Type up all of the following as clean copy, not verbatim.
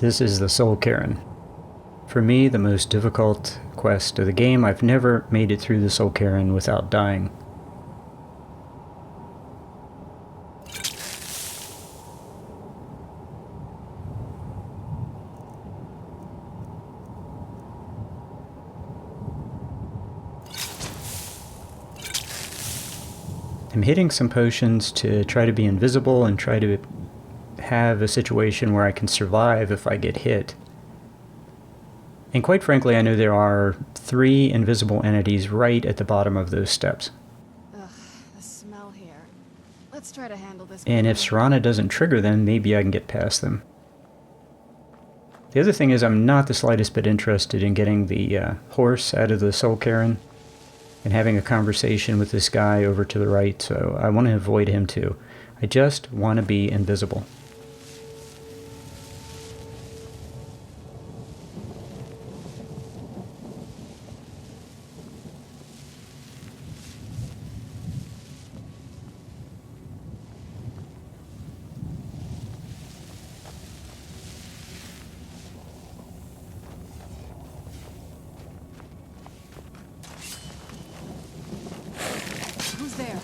This is the Soul Cairn. For me, the most difficult quest of the game. I've never made it through the Soul Cairn without dying. I'm hitting some potions to try to be invisible and try to have a situation where I can survive if I get hit. And quite frankly, I know there are 3 invisible entities right at the bottom of those steps. Ugh, the smell here. Let's try to handle this. And if Serana doesn't trigger them, maybe I can get past them. The other thing is I'm not the slightest bit interested in getting the horse out of the Soul Cairn and having a conversation with this guy over to the right, so I want to avoid him too. I just want to be invisible. Who's there?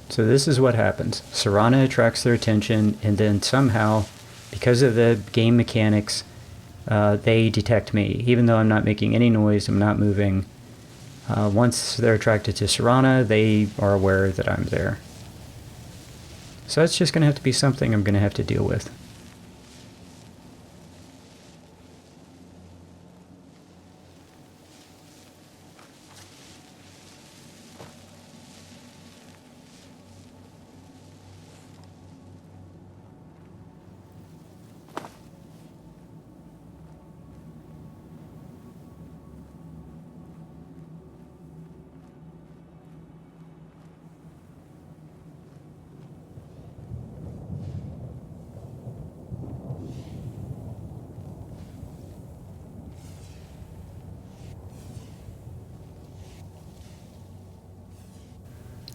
So this is what happens. Serana attracts their attention, and then somehow, because of the game mechanics, they detect me. Even though I'm not making any noise, I'm not moving. Once they're attracted to Serana, they are aware that I'm there. So that's just going to have to be something I'm going to have to deal with.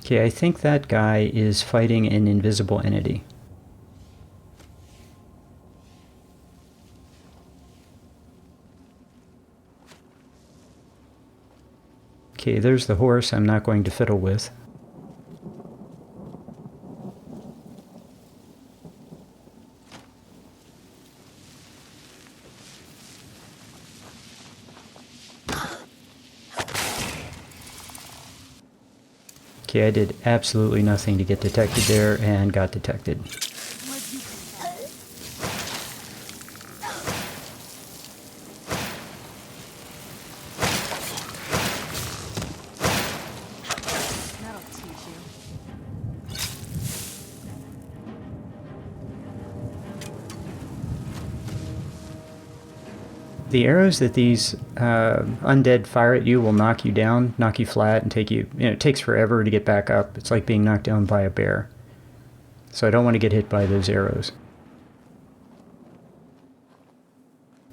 Okay, I think that guy is fighting an invisible entity. Okay, there's the horse I'm not going to fiddle with. Okay, I did absolutely nothing to get detected there and got detected. That'll teach you. The arrows that these undead fire at you will knock you down, knock you flat, and take you, it takes forever to get back up. It's like being knocked down by a bear. So I don't want to get hit by those arrows.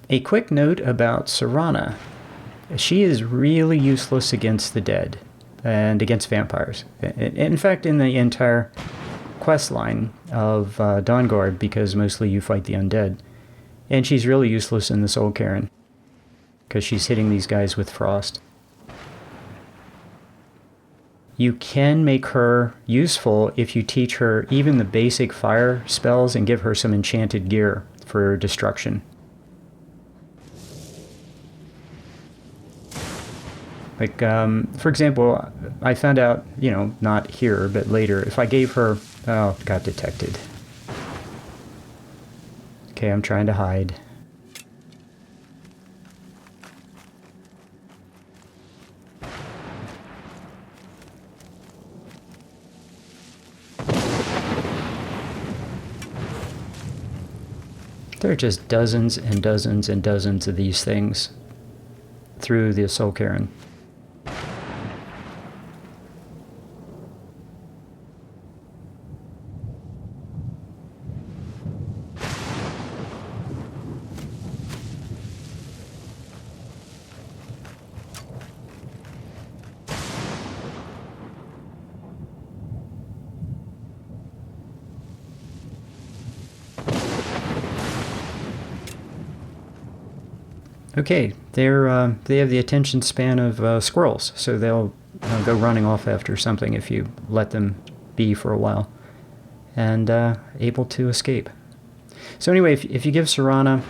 A quick note about Serana. She is really useless against the dead and against vampires. In fact, in the entire quest line of Dawnguard, because mostly you fight the undead. And she's really useless in the Soul Cairn, because she's hitting these guys with frost. You can make her useful if you teach her even the basic fire spells and give her some enchanted gear for destruction. Like, for example, I found out, not here, but later, if I gave her... Oh, got detected. Okay, I'm trying to hide. There are just dozens and dozens and dozens of these things through the Soul Cairn. Okay, they have the attention span of squirrels, so they'll go running off after something if you let them be for a while, and able to escape. So anyway, if you give Serana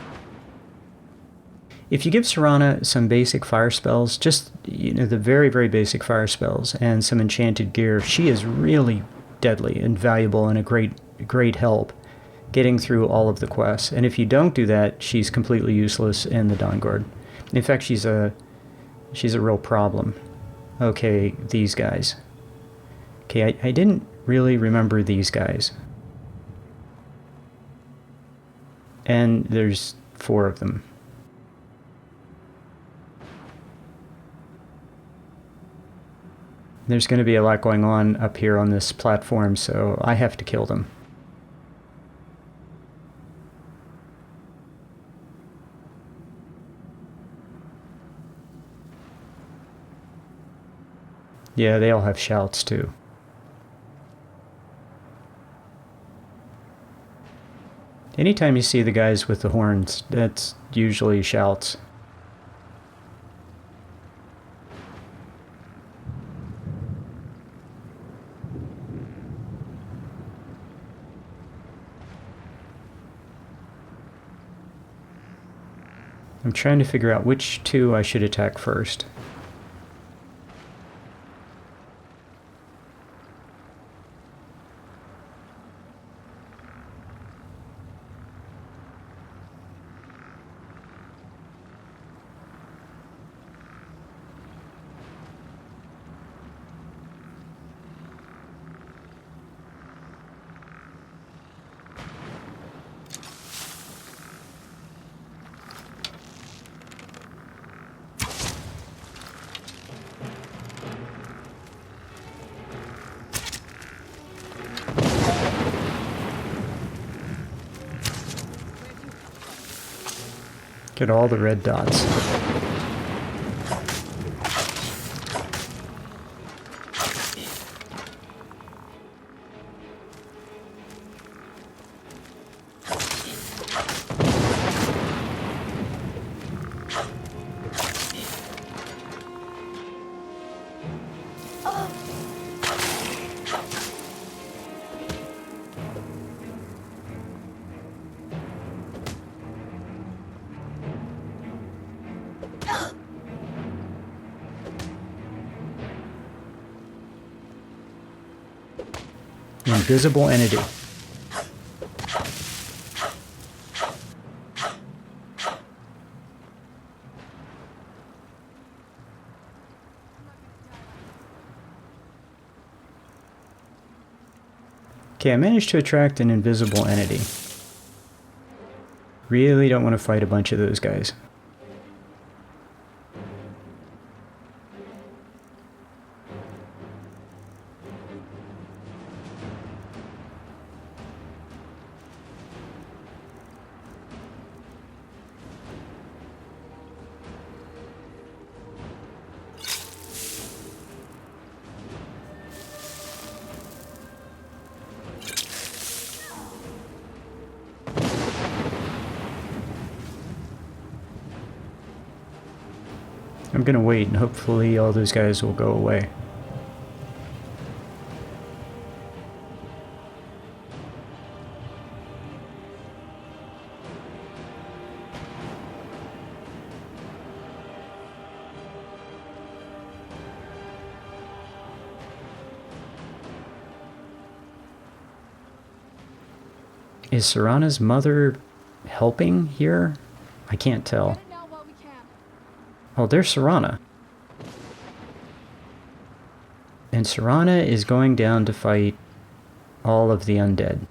some basic fire spells, just the very, very basic fire spells, and some enchanted gear, she is really deadly and valuable and a great help getting through all of the quests. And if you don't do that, she's completely useless in the Dawnguard. In fact, she's a real problem. Okay, these guys. Okay, I didn't really remember these guys. And there's 4 of them. There's going to be a lot going on up here on this platform, so I have to kill them. Yeah, they all have shouts too. Anytime you see the guys with the horns, that's usually shouts. I'm trying to figure out which 2 I should attack first. Get all the red dots. Invisible entity. Okay, I managed to attract an invisible entity. Really don't want to fight a bunch of those guys. I'm gonna wait and hopefully all those guys will go away. Is Serana's mother helping here? I can't tell. Oh, there's Serana. And Serana is going down to fight all of the undead.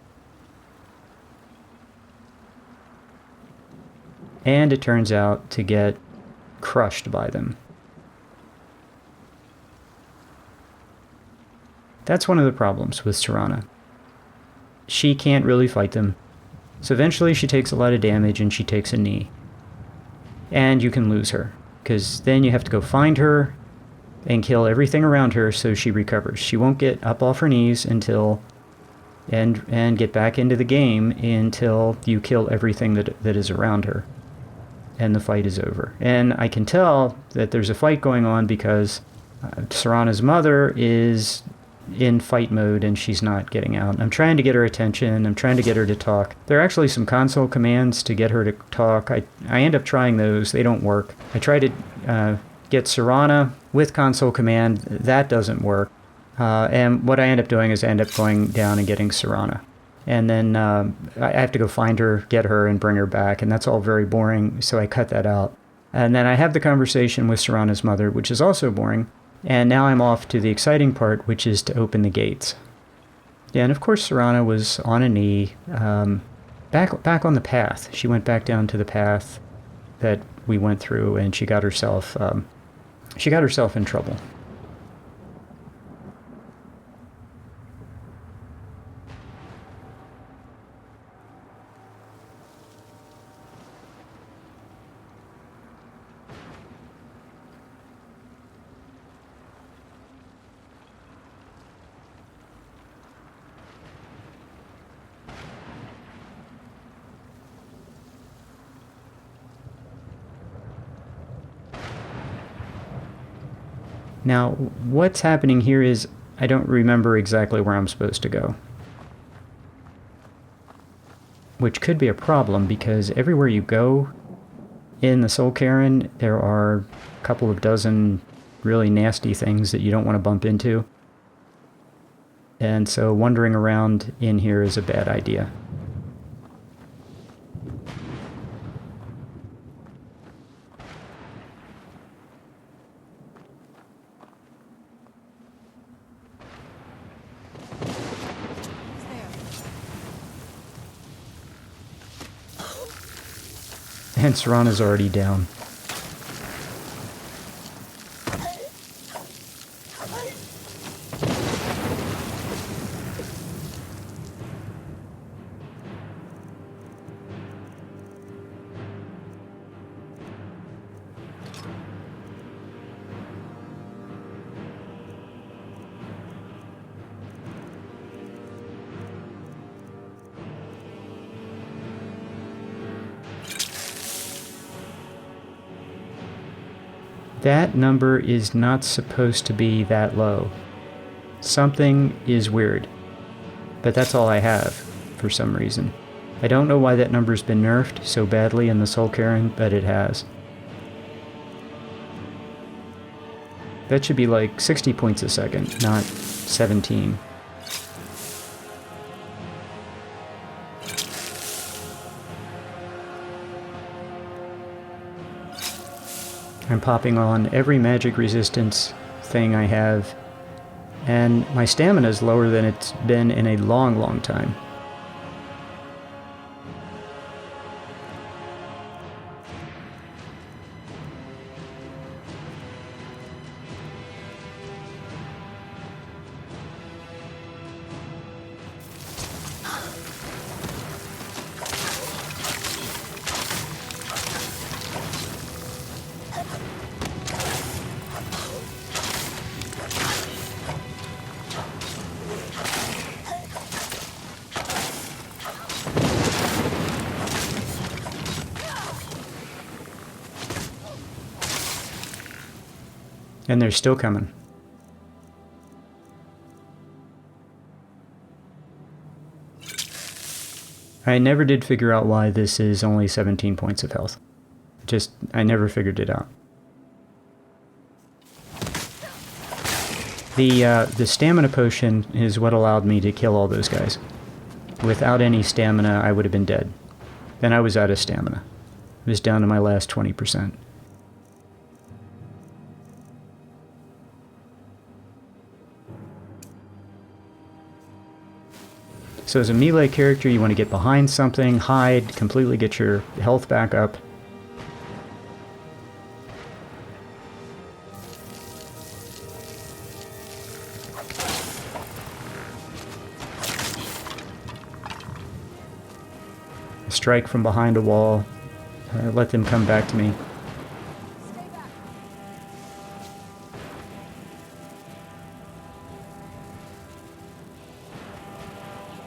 And it turns out to get crushed by them. That's one of the problems with Serana. She can't really fight them. So eventually she takes a lot of damage and she takes a knee. And you can lose her, because then you have to go find her and kill everything around her so she recovers. She won't get up off her knees until and get back into the game until you kill everything that is around her. and the fight is over. And I can tell that there's a fight going on because Serana's mother is in fight mode and she's not getting out. I'm trying to get her attention. I'm trying to get her to talk. There are actually some console commands to get her to talk. I end up trying those. They don't work. I try to get Serana with console command. That doesn't work. And what I end up doing is I end up going down and getting Serana. And then I have to go find her, get her, and bring her back. And that's all very boring, so I cut that out. And then I have the conversation with Serana's mother, which is also boring. And now I'm off to the exciting part, which is to open the gates. Yeah, and of course Serana was on a knee, back on the path. She went back down to the path that we went through, and she got herself in trouble. Now, what's happening here is I don't remember exactly where I'm supposed to go. Which could be a problem because everywhere you go in the Soul Cairn, there are a couple of dozen really nasty things that you don't want to bump into. And so wandering around in here is a bad idea. And Serana's already down. That number is not supposed to be that low. Something is weird. But that's all I have, for some reason. I don't know why that number's been nerfed so badly in the Soul Cairn, but it has. That should be like 60 points a second, not 17. I'm popping on every magic resistance thing I have, and my stamina is lower than it's been in a long, long time. And they're still coming. I never did figure out why this is only 17 points of health. I never figured it out. The stamina potion is what allowed me to kill all those guys. Without any stamina, I would have been dead. Then I was out of stamina. I was down to my last 20%. So as a melee character, you want to get behind something, hide, completely get your health back up. Strike from behind a wall. Let them come back to me.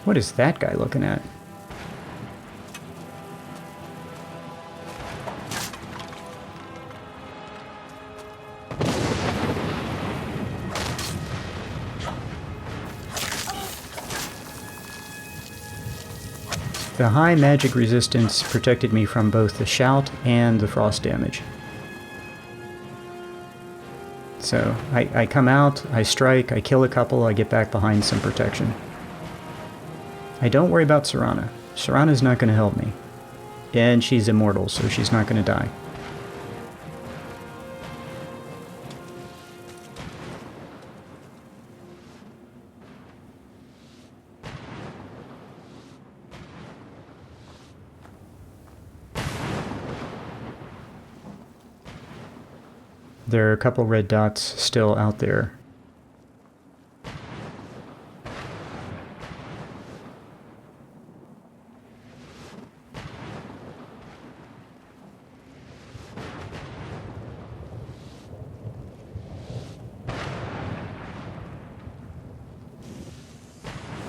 What is that guy looking at? The high magic resistance protected me from both the shout and the frost damage. So I come out, I strike, I kill a couple, I get back behind some protection. I don't worry about Serana. Serana's not going to help me. And she's immortal, so she's not going to die. There are a couple red dots still out there.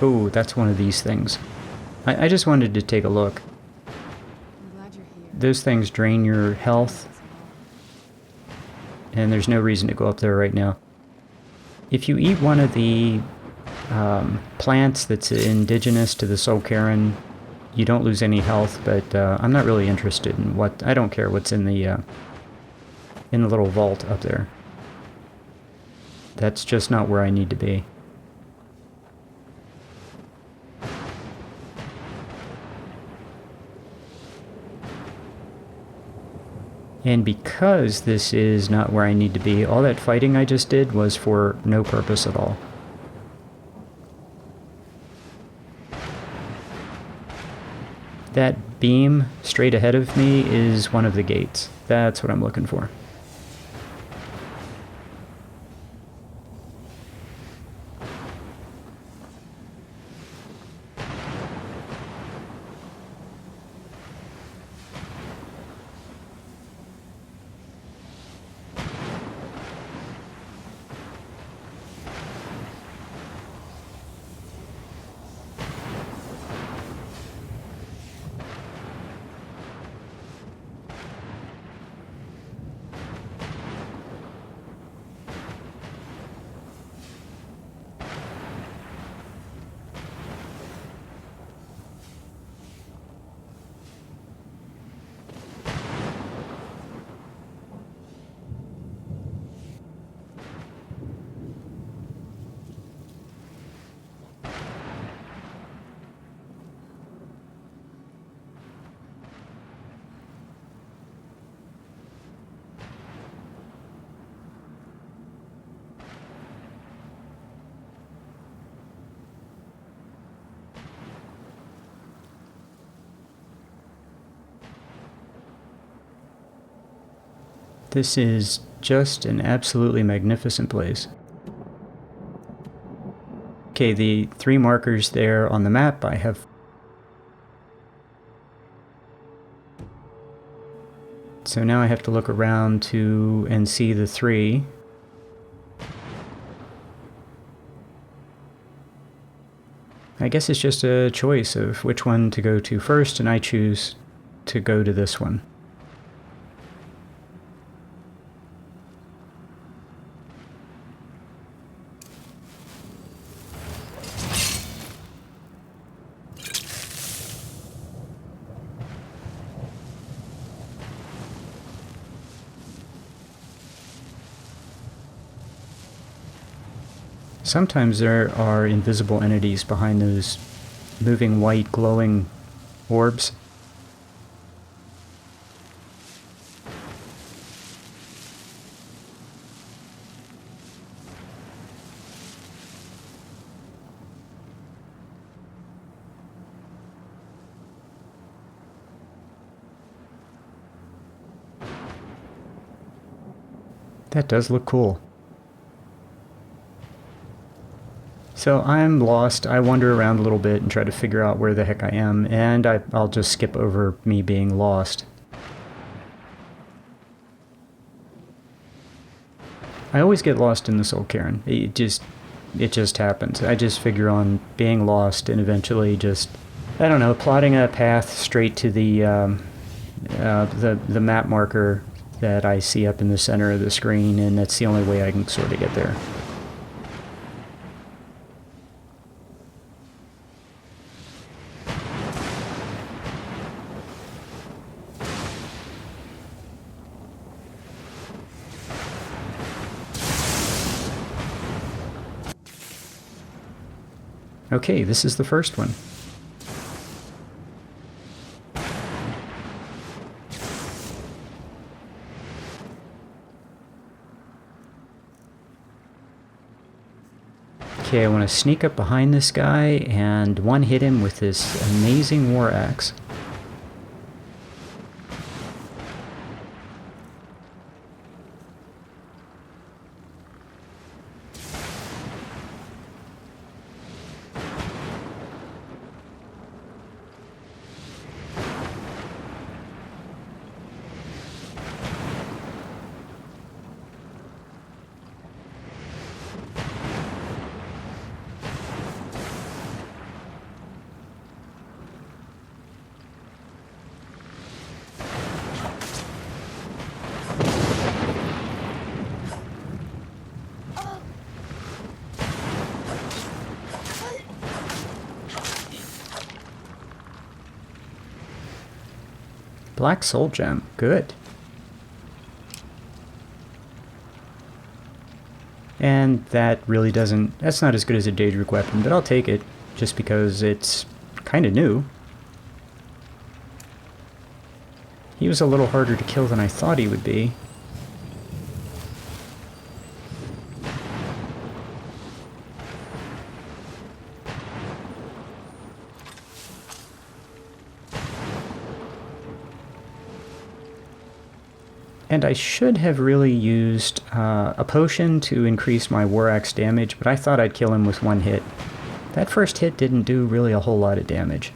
Oh, that's one of these things. I just wanted to take a look. I'm glad you're here. Those things drain your health, and there's no reason to go up there right now. If you eat one of the plants that's indigenous to the Soul Cairn, you don't lose any health, but I'm not really interested in what... I don't care what's in the little vault up there. That's just not where I need to be. And because this is not where I need to be, all that fighting I just did was for no purpose at all. That beam straight ahead of me is one of the gates. That's what I'm looking for. This is just an absolutely magnificent place. Okay, the 3 markers there on the map I have... So now I have to look around and see the 3. I guess it's just a choice of which one to go to first, and I choose to go to this one. Sometimes there are invisible entities behind those moving white glowing orbs. That does look cool. So I'm lost. I wander around a little bit and try to figure out where the heck I am, and I'll just skip over me being lost. I always get lost in the Soul Cairn. It just happens. I just figure on being lost and eventually just, I don't know, plotting a path straight to the map marker that I see up in the center of the screen, and that's the only way I can sort of get there. Okay, this is the first one. Okay, I want to sneak up behind this guy and one-hit him with this amazing war axe. Black Soul Gem. Good. And that really doesn't... That's not as good as a Daedric weapon, but I'll take it, just because it's kind of new. He was a little harder to kill than I thought he would be. And I should have really used a potion to increase my War Axe damage, but I thought I'd kill him with one hit. That first hit didn't do really a whole lot of damage.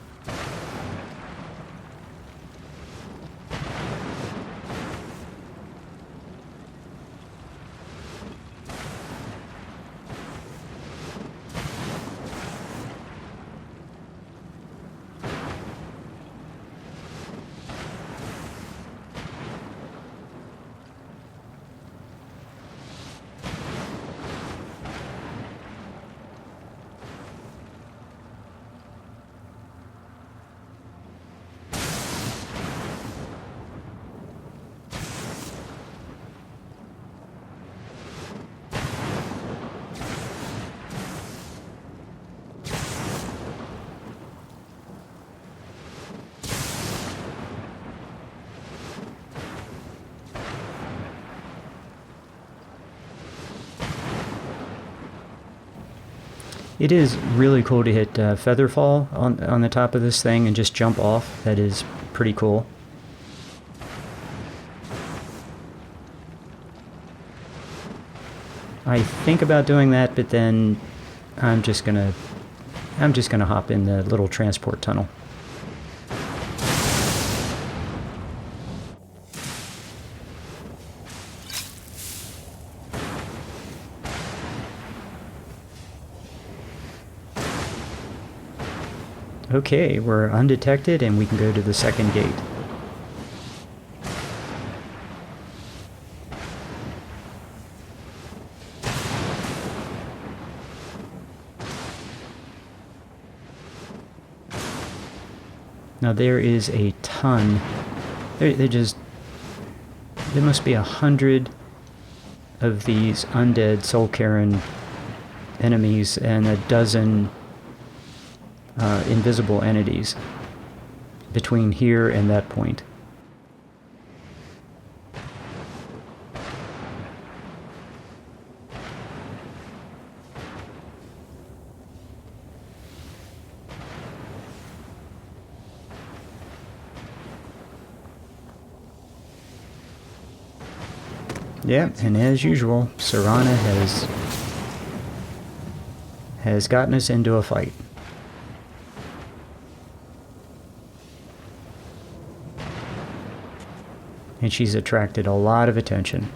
It is really cool to hit Featherfall on the top of this thing and just jump off. That is pretty cool. I think about doing that, but then I'm just gonna hop in the little transport tunnel. Okay, we're undetected and we can go to the second gate. Now there is a ton. There must be 100 of these undead Soul Cairn enemies and a dozen invisible entities between here and that point. Yeah, and as usual, Serana has gotten us into a fight. And she's attracted a lot of attention.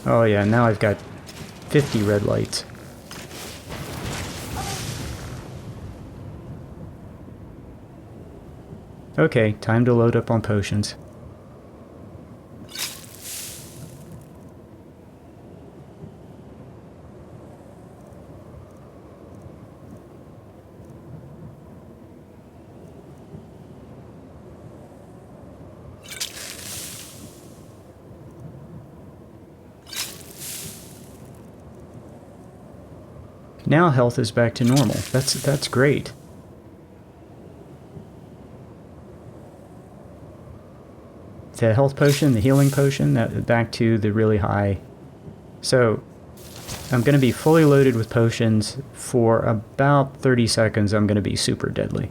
Oh yeah, now I've got 50 red lights. Okay, time to load up on potions. Now health is back to normal. That's great. The health potion, the healing potion, that back to the really high. So I'm going to be fully loaded with potions for about 30 seconds. I'm going to be super deadly.